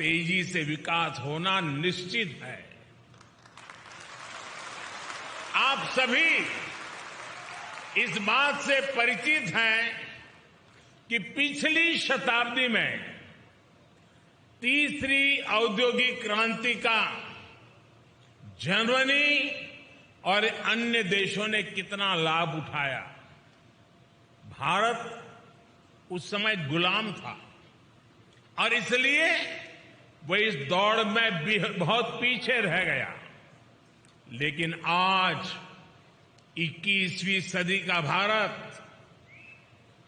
तेजी से विकास होना निश्चित है। आप सभी इस बात से परिचित हैं कि पिछली शताब्दी में तीसरी औद्योगिक क्रांति का जर्मनी और अन्य देशों ने कितना लाभ उठाया। भारत उस समय गुलाम था और इसलिए वो इस दौड़ में बहुत पीछे रह गया। लेकिन आज 21वीं सदी का भारत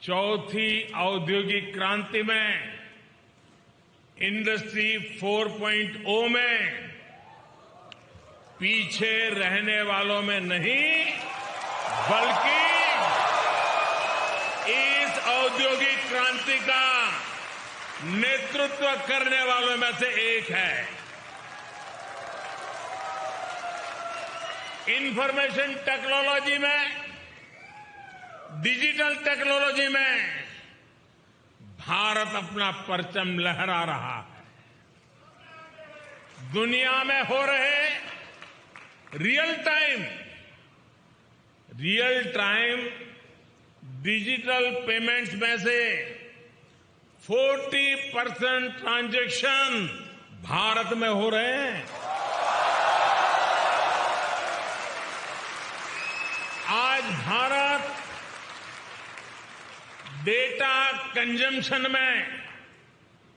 चौथी औद्योगिक क्रांति में इंडस्ट्री 4.0 में पीछे रहने वालों में नहीं बल्कि इस औद्योगिक क्रांति का नेतृत्व करने वालों में से एक है। इंफॉर्मेशन टेक्नोलॉजी में, डिजिटल टेक्नोलॉजी में भारत अपना परचम लहरा रहा है। दुनिया में हो रहे रियल टाइम डिजिटल पेमेंट्स में से 40% ट्रांजैक्शन भारत में हो रहे हैं। आज भारत डेटा कंजम्पशन में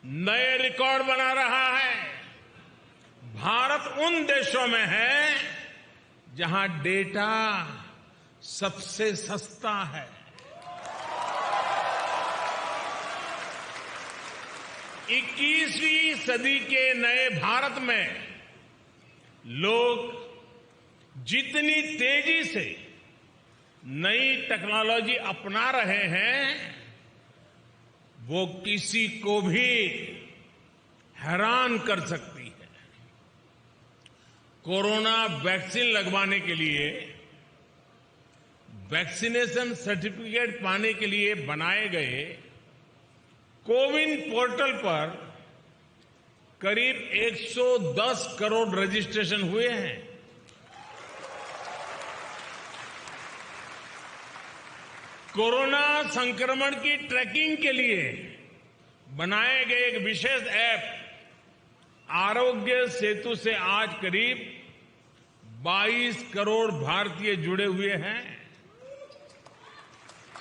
नए रिकॉर्ड बना रहा है। भारत उन देशों में है जहां डेटा सबसे सस्ता है। 21वीं सदी के नए भारत में लोग जितनी तेजी से नई टेक्नोलॉजी अपना रहे हैं वो किसी को भी हैरान कर सकती है। कोरोना वैक्सीन लगवाने के लिए वैक्सीनेशन सर्टिफिकेट पाने के लिए बनाए गए कोविन पोर्टल पर करीब 110 करोड़ रजिस्ट्रेशन हुए हैं। कोरोना संक्रमण की ट्रैकिंग के लिए बनाए गए एक विशेष ऐप आरोग्य सेतु से आज करीब 22 करोड़ भारतीय जुड़े हुए हैं।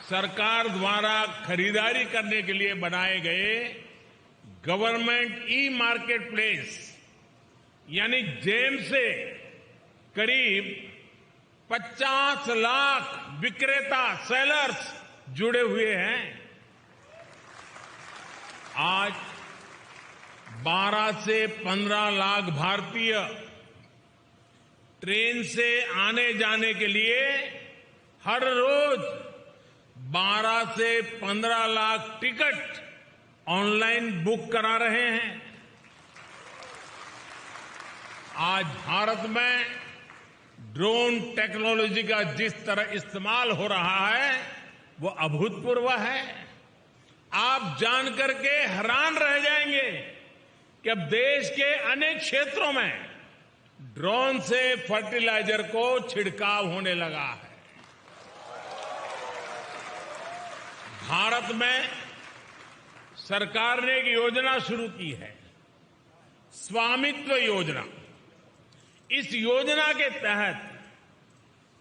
सरकार द्वारा खरीदारी करने के लिए बनाए गए गवर्नमेंट ई मार्केट प्लेस यानी जेम से करीब 50 लाख विक्रेता सेलर्स जुड़े हुए हैं। आज 12 से 15 लाख भारतीय ट्रेन से आने जाने के लिए हर रोज 12 से 15 लाख टिकट ऑनलाइन बुक करा रहे हैं। आज भारत में ड्रोन टेक्नोलॉजी का जिस तरह इस्तेमाल हो रहा है वो अभूतपूर्व है। आप जानकर के हैरान रह जाएंगे कि अब देश के अनेक क्षेत्रों में ड्रोन से फर्टिलाइजर को छिड़काव होने लगा है। भारत में सरकार ने एक योजना शुरू की है, स्वामित्व योजना। इस योजना के तहत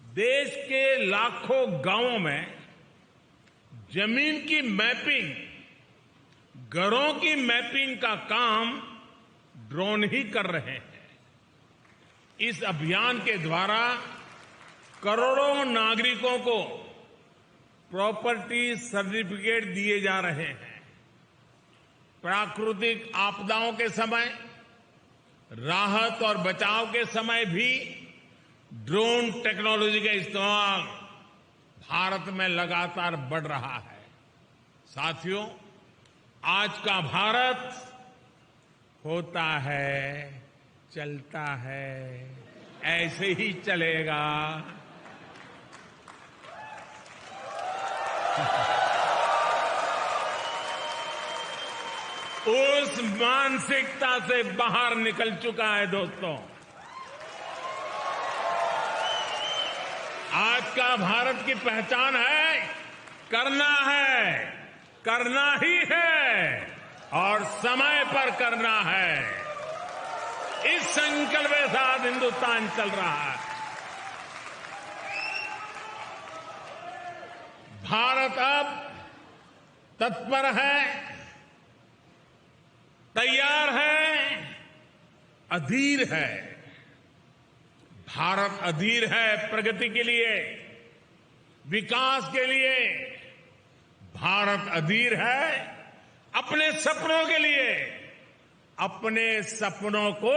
देश के लाखों गांवों में जमीन की मैपिंग, घरों की मैपिंग का काम ड्रोन ही कर रहे हैं। इस अभियान के द्वारा करोड़ों नागरिकों को प्रॉपर्टी सर्टिफिकेट दिए जा रहे हैं। प्राकृतिक आपदाओं के समय, राहत और बचाव के समय भी ड्रोन टेक्नोलॉजी का इस्तेमाल भारत में लगातार बढ़ रहा है। साथियों, आज का भारत होता है, चलता है, ऐसे ही चलेगा। उस मानसिकता से बाहर निकल चुका है दोस्तों। आज का भारत की पहचान है करना ही है और समय पर करना है। इस संकल्प के साथ हिंदुस्तान चल रहा है। भारत अब तत्पर है, तैयार है, अधीर है। भारत अधीर है प्रगति के लिए, विकास के लिए। भारत अधीर है अपने सपनों के लिए। अपने सपनों को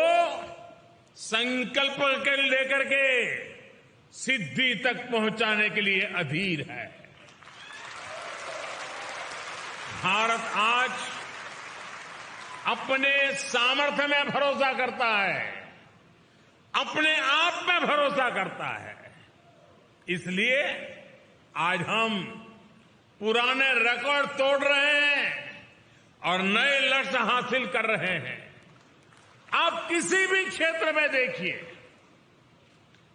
संकल्प कर लेकर के सिद्धि तक पहुंचाने के लिए अधीर है। भारत आज अपने सामर्थ्य में भरोसा करता है, अपने आप में भरोसा करता है। इसलिए आज हम पुराने रिकॉर्ड तोड़ रहे हैं और नए लक्ष्य हासिल कर रहे हैं। आप किसी भी क्षेत्र में देखिए,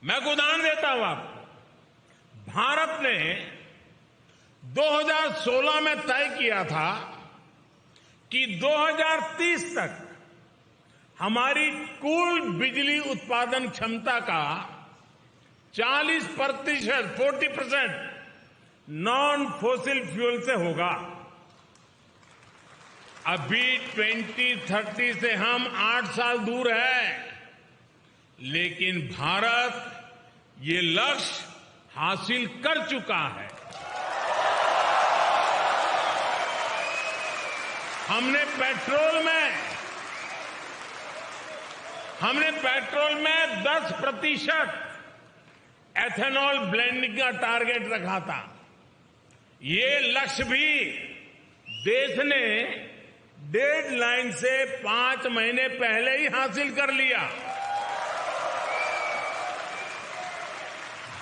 मैं एक उदाहरण देता हूं आपको। भारत ने 2016 में तय किया था कि 2030 तक हमारी कुल बिजली उत्पादन क्षमता का 40% नॉन फोसिल फ्यूल से होगा। अभी 2030 से हम 8 साल दूर हैं, लेकिन भारत ये लक्ष्य हासिल कर चुका है। हमने पेट्रोल में 10% एथेनॉल ब्लेंडिंग का टारगेट रखा था। ये लक्ष्य भी देश ने डेडलाइन से 5 महीने पहले ही हासिल कर लिया।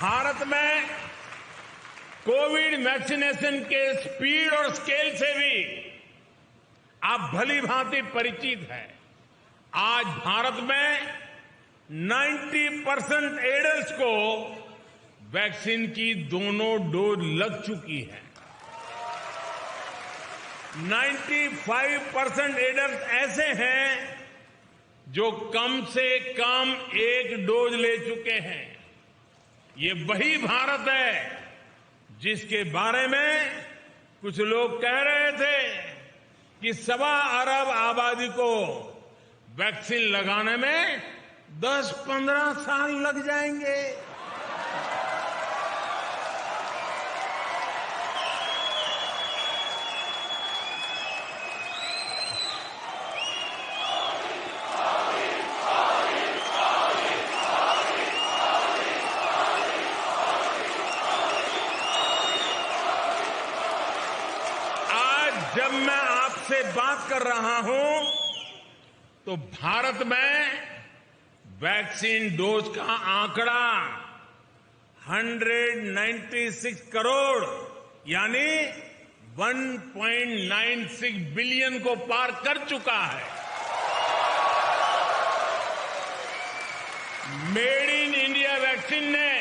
भारत में कोविड वैक्सीनेशन के स्पीड और स्केल से भी आप भली भांति परिचित हैं। आज भारत में 90% एडल्ट्स को वैक्सीन की दोनों डोज लग चुकी है। 95% एडल्ट ऐसे हैं जो कम से कम 1 डोज ले चुके हैं। ये वही भारत है जिसके बारे में कुछ लोग कह रहे थे कि 1.25 अरब आबादी को वैक्सीन लगाने में 10-15 साल लग जाएंगे। जब मैं आपसे बात कर रहा हूं तो भारत में वैक्सीन डोज का आंकड़ा 196 करोड़ यानी 1.96 बिलियन को पार कर चुका है। मेड इन इंडिया वैक्सीन ने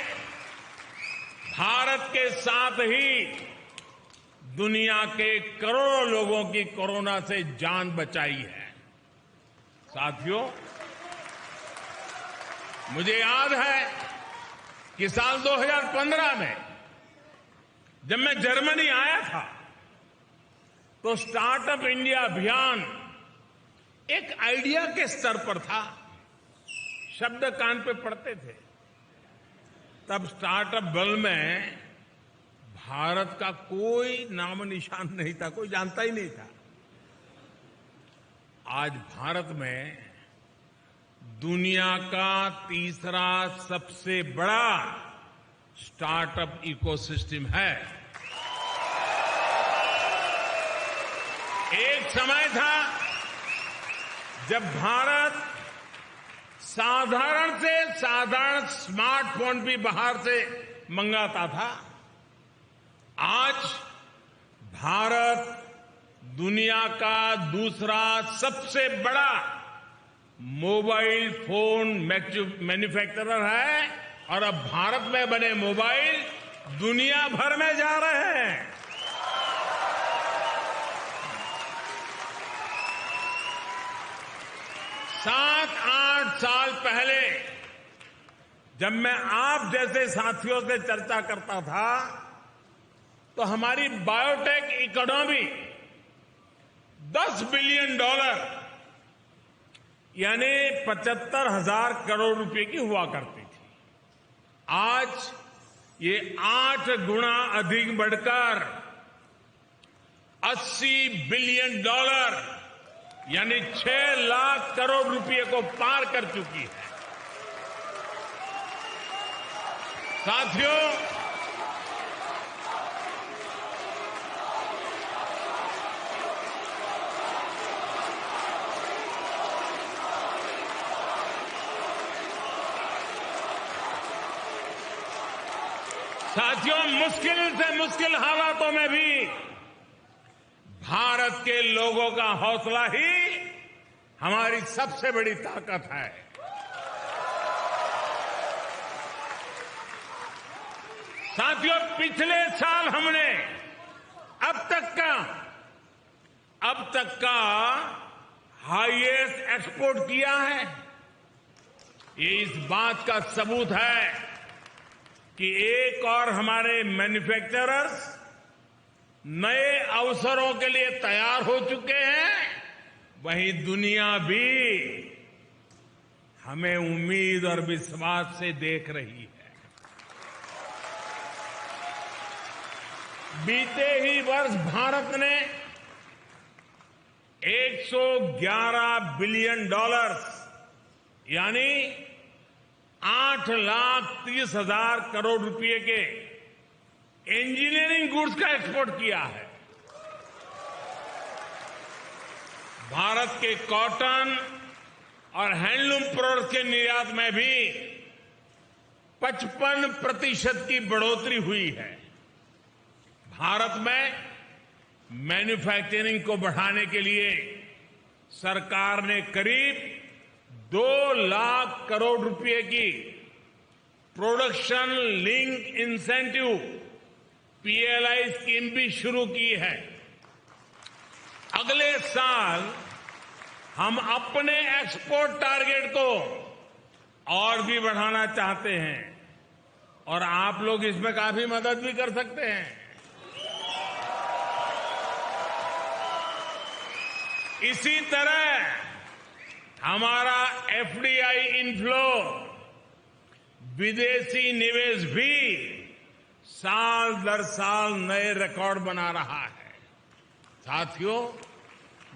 भारत के साथ ही दुनिया के करोड़ों लोगों की कोरोना से जान बचाई है। साथियों, मुझे याद है कि साल 2015 में जब मैं जर्मनी आया था तो स्टार्टअप इंडिया अभियान एक आइडिया के स्तर पर था। शब्द कान पे पड़ते थे। तब स्टार्टअप वर्ल्ड में भारत का कोई नाम निशान नहीं था, कोई जानता ही नहीं था। आज भारत में दुनिया का तीसरा सबसे बड़ा स्टार्टअप इकोसिस्टम है। एक समय था जब भारत साधारण से साधारण स्मार्टफोन भी बाहर से मंगाता था। आज भारत दुनिया का दूसरा सबसे बड़ा मोबाइल फोन मैन्युफैक्चरर है और अब भारत में बने मोबाइल दुनिया भर में जा रहे हैं। 7-8 साल पहले जब मैं आप जैसे साथियों से चर्चा करता था तो हमारी बायोटेक इकोनॉमी $10 बिलियन यानी 75,000 करोड़ रुपए की हुआ करती थी। आज ये 8 गुना अधिक बढ़कर $80 बिलियन यानी 6 लाख करोड़ रुपए को पार कर चुकी है। साथियों, मुश्किल से मुश्किल हालातों में भी भारत के लोगों का हौसला ही हमारी सबसे बड़ी ताकत है। साथियों, पिछले साल हमने अब तक का हाईएस्ट एक्सपोर्ट किया है। ये इस बात का सबूत है कि एक और हमारे मैन्युफैक्चरर्स नए अवसरों के लिए तैयार हो चुके हैं, वहीं दुनिया भी हमें उम्मीद और विश्वास से देख रही है। बीते ही वर्ष भारत ने $111 बिलियन यानी 8,30,000 करोड़ रुपए के इंजीनियरिंग गुड्स का एक्सपोर्ट किया है। भारत के कॉटन और हैंडलूम प्रोडक्ट्स के निर्यात में भी 55% की बढ़ोतरी हुई है। भारत में मैन्युफैक्चरिंग को बढ़ाने के लिए सरकार ने करीब 2 लाख करोड़ रुपए की production link incentive PLI scheme भी शुरू की है। अगले साल हम अपने एक्सपोर्ट टारगेट को और भी बढ़ाना चाहते हैं और आप लोग इसमें काफी मदद भी कर सकते हैं। इसी तरह हमारा FDI इनफ्लो विदेशी निवेश भी साल दर साल नए रिकॉर्ड बना रहा है। साथियों,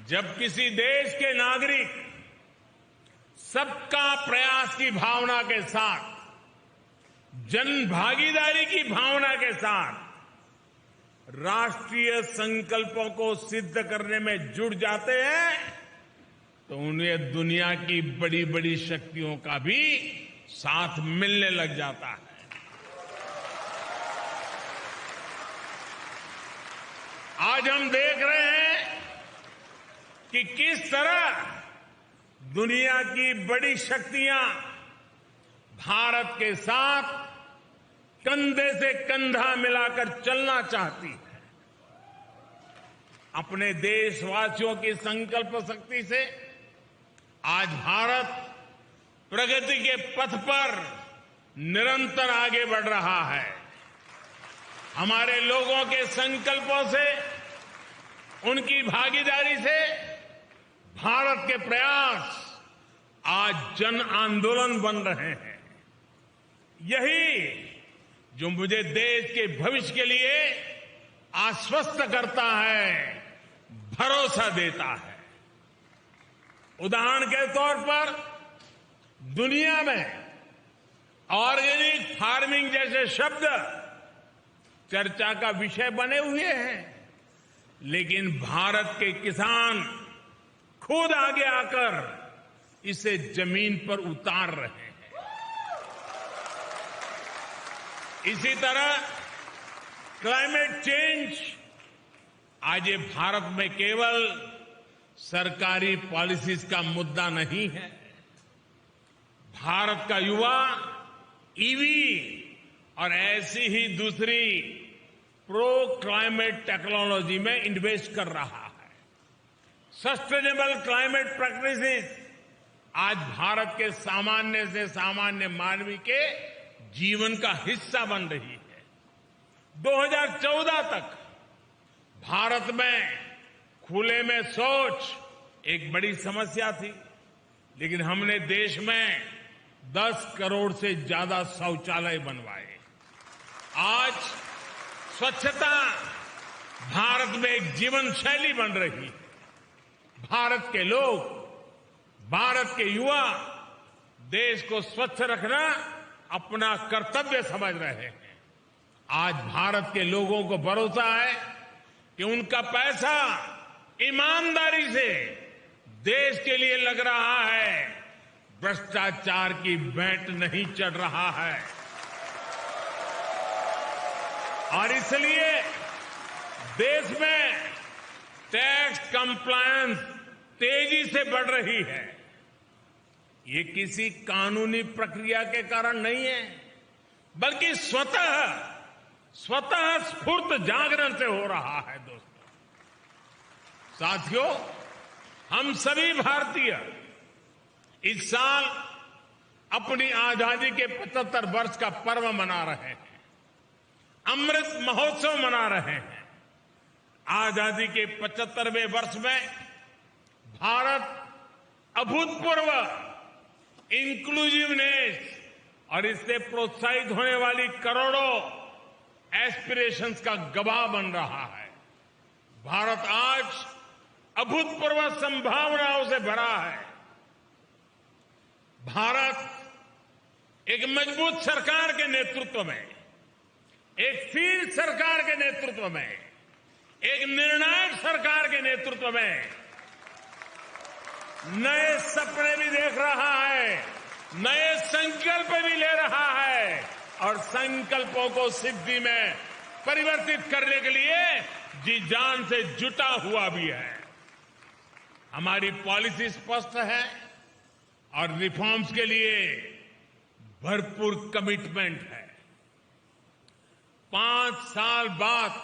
जब किसी देश के नागरिक सबका प्रयास की भावना के साथ, जन भागीदारी की भावना के साथ राष्ट्रीय संकल्पों को सिद्ध करने में जुट जाते हैं तो उन्हें दुनिया की बड़ी बड़ी शक्तियों का भी साथ मिलने लग जाता है। आज हम देख रहे हैं कि किस तरह दुनिया की बड़ी शक्तियां भारत के साथ कंधे से कंधा मिलाकर चलना चाहती है। अपने देशवासियों की संकल्प शक्ति से आज भारत प्रगति के पथ पर निरंतर आगे बढ़ रहा है। हमारे लोगों के संकल्पों से, उनकी भागीदारी से भारत के प्रयास आज जन आंदोलन बन रहे हैं। यही जो मुझे देश के भविष्य के लिए आश्वस्त करता है, भरोसा देता है। उदाहरण के तौर पर दुनिया में ऑर्गेनिक फार्मिंग जैसे शब्द चर्चा का विषय बने हुए हैं, लेकिन भारत के किसान खुद आगे आकर इसे जमीन पर उतार रहे हैं। इसी तरह क्लाइमेट चेंज आज ये भारत में केवल सरकारी पॉलिसीज का मुद्दा नहीं है। भारत का युवा ईवी और ऐसी ही दूसरी प्रो क्लाइमेट टेक्नोलॉजी में इन्वेस्ट कर रहा है। सस्टेनेबल क्लाइमेट प्रैक्टिसेस आज भारत के सामान्य से सामान्य मानवी के जीवन का हिस्सा बन रही है। 2014 तक भारत में खुले में शौच एक बड़ी समस्या थी, लेकिन हमने देश में 10 करोड़ से ज्यादा शौचालय बनवाए। आज स्वच्छता भारत में एक जीवन शैली बन रही है। भारत के लोग, भारत के युवा देश को स्वच्छ रखना अपना कर्तव्य समझ रहे हैं। आज भारत के लोगों को भरोसा है कि उनका पैसा ईमानदारी से देश के लिए लग रहा है, भ्रष्टाचार की भेंट नहीं चढ़ रहा है। और इसलिए देश में टैक्स कंप्लायंस तेजी से बढ़ रही है। ये किसी कानूनी प्रक्रिया के कारण नहीं है, बल्कि स्वतः स्फूर्त जागरण से हो रहा है। दोस्तों, साथियों, हम सभी भारतीय इस साल अपनी आजादी के 75 वर्ष का पर्व मना रहे हैं, अमृत महोत्सव मना रहे हैं। आजादी के 75वें वर्ष में भारत अभूतपूर्व इंक्लूसिवनेस और इससे प्रोत्साहित होने वाली करोड़ों एस्पिरेशंस का गवाह बन रहा है। भारत आज अभूतपूर्व संभावनाओं से भरा है। भारत एक मजबूत सरकार के नेतृत्व में, एक फील्ड सरकार के नेतृत्व में, एक निर्णायक सरकार के नेतृत्व में नए सपने भी देख रहा है, नए संकल्प भी ले रहा है और संकल्पों को सिद्धि में परिवर्तित करने के लिए जी जान से जुटा हुआ भी है। हमारी पॉलिसी स्पष्ट है और रिफॉर्म्स के लिए भरपूर कमिटमेंट है। 5 साल बाद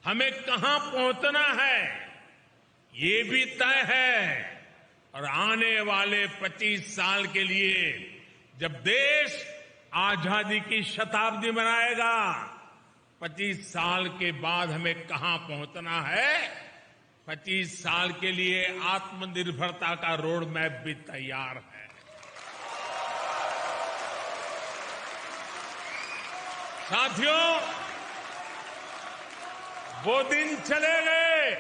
हमें कहां पहुंचना है, ये भी तय है। और आने वाले 25 साल के लिए जब देश आजादी की शताब्दी मनाएगा, 25 साल के बाद हमें कहां पहुंचना है, 25 साल के लिए आत्मनिर्भरता का रोड मैप भी तैयार है। साथियों, वो दिन चले गए।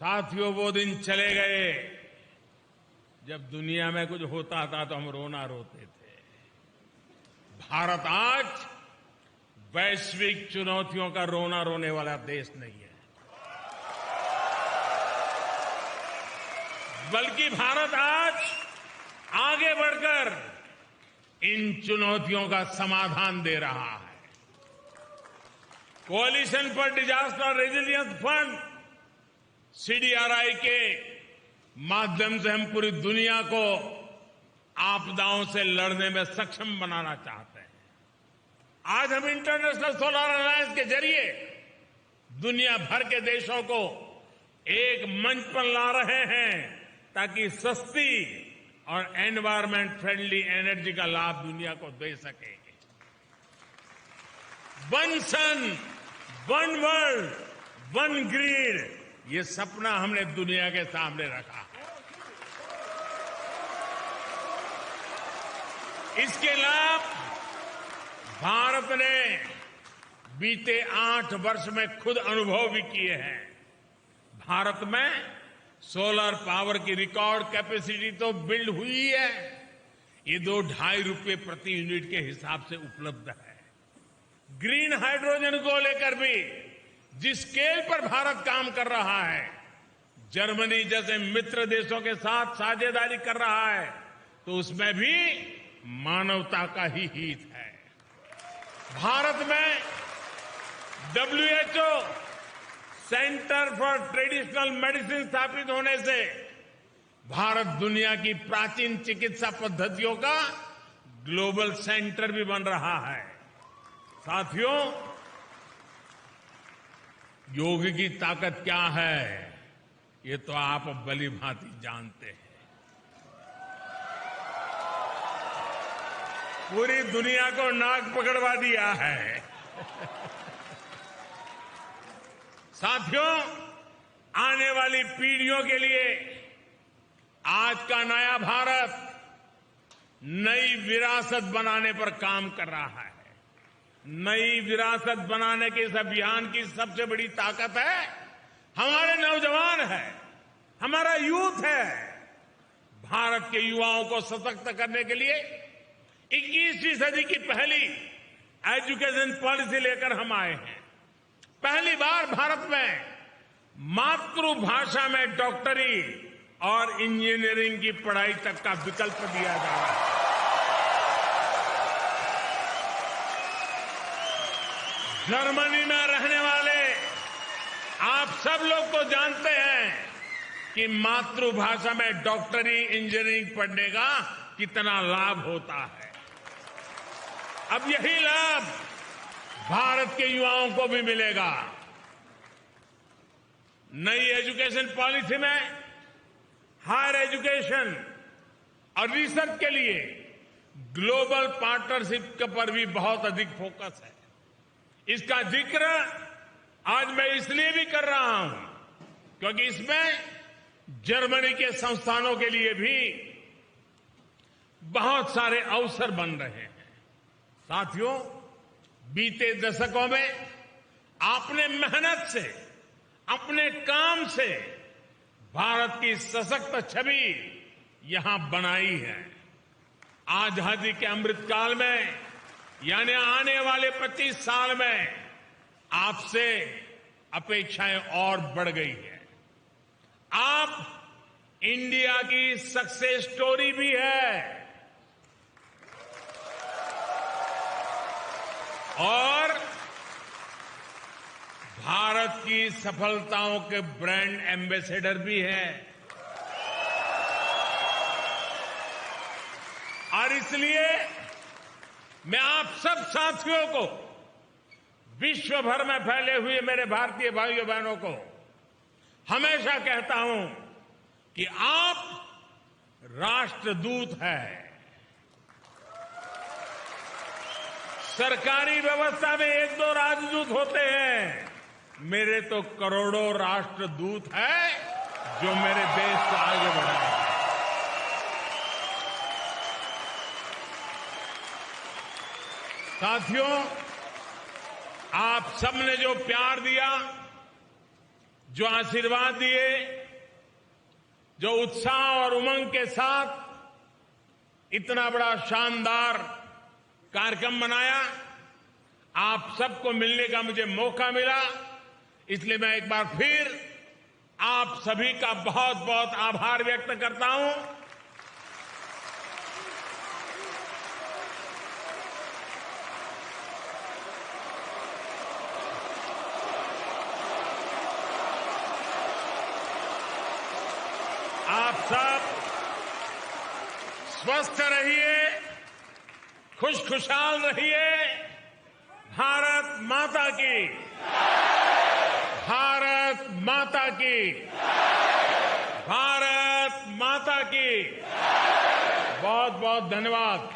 साथियों, वो दिन चले गए जब दुनिया में कुछ होता था तो हम रोना रोते थे। भारत आज वैश्विक चुनौतियों का रोना रोने वाला देश नहीं है, बल्कि भारत आज आगे बढ़कर इन चुनौतियों का समाधान दे रहा है। Coalition for disaster resilience fund CDRI के माध्यम से हम पूरी दुनिया को आपदाओं से लड़ने में सक्षम बनाना चाहते हैं। आज हम इंटरनेशनल सोलर अलायंस के जरिए दुनिया भर के देशों को एक मंच पर ला रहे हैं ताकि सस्ती और एनवायरमेंट फ्रेंडली एनर्जी का लाभ दुनिया को दे सके। वन सन, वन वर्ल्ड, वन ग्रिड, ये सपना हमने दुनिया के सामने रखा है। इसके लाभ भारत ने बीते 8 वर्ष में खुद अनुभव भी किए हैं। भारत में सोलर पावर की रिकॉर्ड कैपेसिटी तो बिल्ड हुई है, ये ₹2-2.5 प्रति यूनिट के हिसाब से उपलब्ध है। ग्रीन हाइड्रोजन को लेकर भी जिस स्केल पर भारत काम कर रहा है, जर्मनी जैसे मित्र देशों के साथ साझेदारी कर रहा है, तो उसमें भी मानवता का ही हित है। भारत में WHO centre for traditional medicine स्थापित होने से भारत दुनिया की प्राचीन चिकित्सा पद्धतियों का ग्लोबल सेंटर भी बन रहा है। साथियों, योग की ताकत क्या है, ये तो आप भली भांति जानते हैं। पूरी दुनिया को नाक पकड़वा दिया है। साथियों, आने वाली पीढ़ियों के लिए आज का नया भारत नई विरासत बनाने पर काम कर रहा है। नई विरासत बनाने के इस अभियान की सबसे बड़ी ताकत है हमारे नौजवान है, हमारा यूथ है। भारत के युवाओं को सशक्त करने के लिए 21वीं सदी की पहली एजुकेशन पॉलिसी लेकर हम आए हैं। पहली बार भारत में मातृभाषा में डॉक्टरी और इंजीनियरिंग की पढ़ाई तक का विकल्प दिया जा रहा है। जर्मनी में रहने वाले आप सब लोग तो जानते हैं कि मातृभाषा में डॉक्टरी इंजीनियरिंग पढ़ने का कितना लाभ होता है। अब यही लाभ भारत के युवाओं को भी मिलेगा। नई एजुकेशन पॉलिसी में हायर एजुकेशन और रिसर्च के लिए ग्लोबल पार्टनरशिप पर भी बहुत अधिक फोकस है। इसका जिक्र आज मैं इसलिए भी कर रहा हूं क्योंकि इसमें जर्मनी के संस्थानों के लिए भी बहुत सारे अवसर बन रहे हैं। साथियों, बीते दशकों में आपने मेहनत से, अपने काम से भारत की सशक्त छवि यहां बनाई है। आजादी के अमृतकाल में यानी आने वाले 25 साल में आपसे अपेक्षाएं और बढ़ गई है। आप इंडिया की सक्सेस स्टोरी भी है और भारत की सफलताओं के ब्रांड एम्बेसडर भी है। और इसलिए मैं आप सब साथियों को, विश्व भर में फैले हुए मेरे भारतीय भाइयों बहनों को हमेशा कहता हूं कि आप राष्ट्रदूत हैं। सरकारी व्यवस्था में 1-2 राजदूत होते हैं, मेरे तो करोड़ों राष्ट्रदूत हैं जो मेरे देश को आगे बढ़ाए। साथियों, आप सबने जो प्यार दिया, जो आशीर्वाद दिए, जो उत्साह और उमंग के साथ इतना बड़ा शानदार कार्यक्रम मनाया, आप सबको मिलने का मुझे मौका मिला, इसलिए मैं एक बार फिर आप सभी का बहुत बहुत आभार व्यक्त करता हूं। आप सब स्वस्थ रहिए, खुशखुशाल रहिए। भारत माता की, भारत माता की, भारत माता की। बहुत बहुत धन्यवाद।